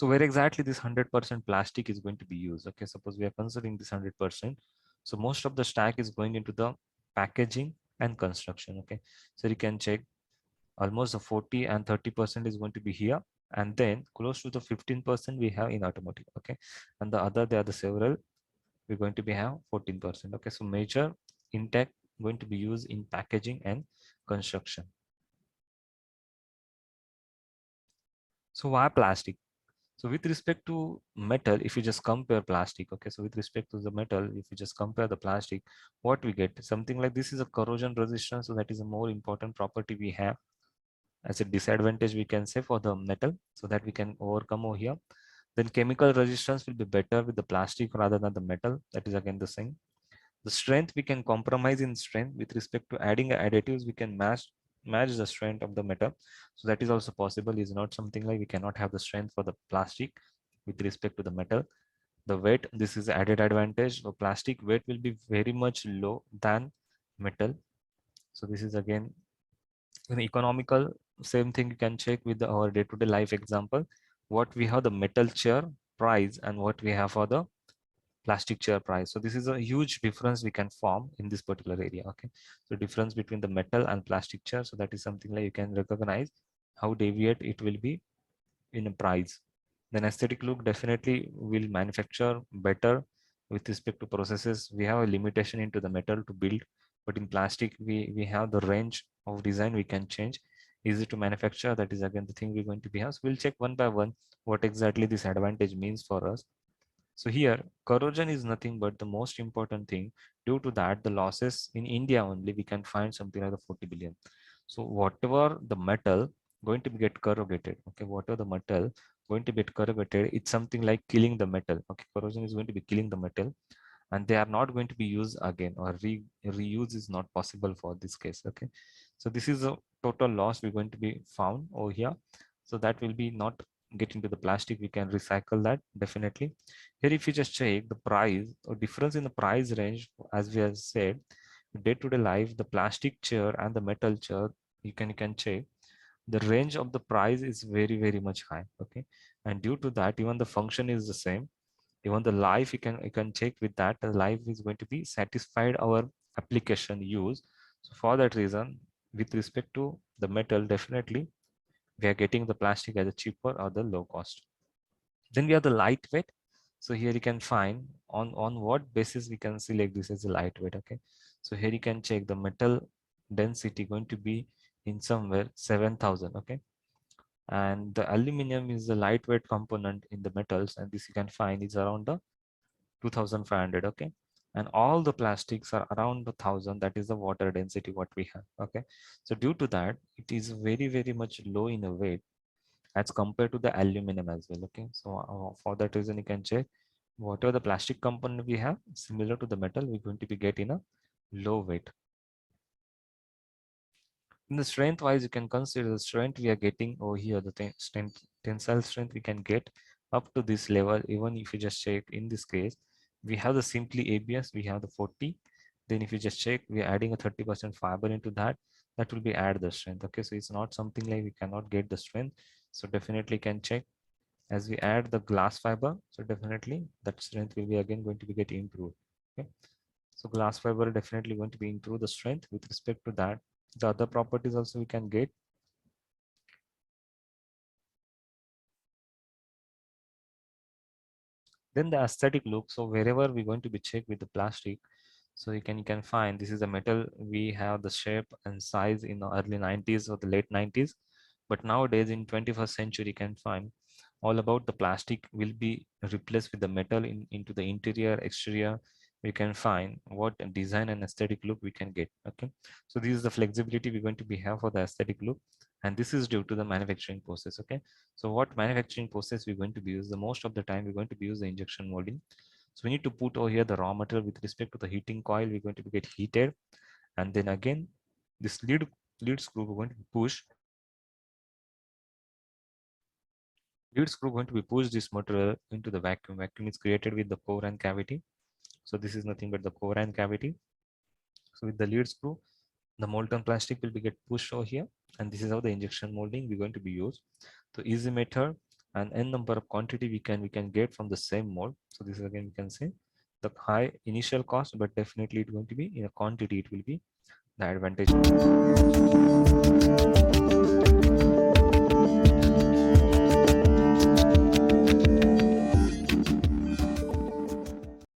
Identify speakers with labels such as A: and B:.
A: So where exactly this 100% plastic is going to be used? Okay, suppose we are considering this 100%. So most of the stack is going into the packaging and construction. Okay, so you can check almost the 40 and 30% is going to be here, and then close to the 15% we have in automotive. Okay, and the other, there are the several, we're going to be have 14%. Okay, so major intake going to be used in packaging and construction. So why plastic? So with respect to metal, if you just compare plastic, okay, so with respect to the metal, if you just compare the plastic, what we get, something like this is a corrosion resistance. So that is a more important property we have as a disadvantage, we can say, for the metal, so that we can overcome over here. Then chemical resistance will be better with the plastic rather than the metal. That is again the same. The strength, we can compromise in strength with respect to adding additives. We can match the strength of the metal. So that is also possible. Is not something like we cannot have the strength for the plastic with respect to the metal. The weight, this is added advantage. So plastic weight will be very much low than metal. So this is again an economical. Same thing you can check with our day-to-day life example. What we have the metal chair price and what we have for the plastic chair price. So this is a huge difference we can form in this particular area. Okay, so difference between the metal and plastic chair. So that is something like you can recognize how deviate it will be in a price. Then aesthetic look, definitely will manufacture better with respect to processes. We have a limitation into the metal to build, but in plastic we have the range of design we can change, easy to manufacture. That is again the thing we're going to be have. So we'll check one by one what exactly this advantage means for us. So here, corrosion is nothing but the most important thing. Due to that, the losses in India only, we can find something like the 40 billion. So whatever the metal going to get corrugated, okay, whatever the metal going to get corrugated, it's something like killing the metal. Okay, corrosion is going to be killing the metal, and they are not going to be used again, or reuse is not possible for this case. Okay, so this is a total loss we're going to be found over here. So that will be not get into the plastic, we can recycle that definitely. Here if you just check the price or difference in the price range, as we have said, day-to-day life, the plastic chair and the metal chair, you can check the range of the price is very much high. Okay, and due to that, even the function is the same. Even the life, you can check with that, the life is going to be satisfied our application use. So for that reason, with respect to the metal, definitely we are getting the plastic as a cheaper or the low cost. Then we have the lightweight. So here you can find on what basis we can select this as a lightweight. Okay, so here you can check the metal density going to be in somewhere 7,000. Okay, and the aluminum is the lightweight component in the metals, and this you can find is around the 2,500. Okay, and all the plastics are around 1,000. That is the water density what we have. Okay, so due to that, it is very much low in a weight as compared to the aluminum as well. Okay, so for that reason, you can check whatever the plastic component we have similar to the metal, we're going to be getting a low weight. In the strength wise, you can consider the strength we are getting over here, the tensile strength we can get up to this level. Even if you just check in this case, we have the simply ABS, we have the 40. Then if you just check, we are adding a 30% fiber into that, that will be add the strength. Okay, so it's not something like we cannot get the strength. So definitely can check as we add the glass fiber. So definitely that strength will be again going to be get improved. Okay, so glass fiber definitely going to be improve the strength. With respect to that, the other properties also we can get. Then the aesthetic look. So wherever we're going to be checked with the plastic, so you can find this is a metal, we have the shape and size in the early 90s or the late 90s, but nowadays in 21st century you can find all about the plastic will be replaced with the metal into the interior exterior. We can find what design and aesthetic look we can get. Okay, so this is the flexibility we're going to be have for the aesthetic look, and this is due to the manufacturing process. Okay, so what manufacturing process we're going to be use, the most of the time we're going to be use the injection molding. So we need to put over here the raw material with respect to the heating coil, we're going to be get heated, and then again this lead screw we're going to push. Lead screw going to be push this material into the vacuum. Vacuum is created with the core and cavity. So this is nothing but the core and cavity. So with the lead screw, the molten plastic will be get pushed over here, and this is how the injection molding we're going to be used. So easy method, and n number of quantity we can get from the same mold. So this is again we can say the high initial cost, but definitely it's going to be in a quantity it will be the advantage.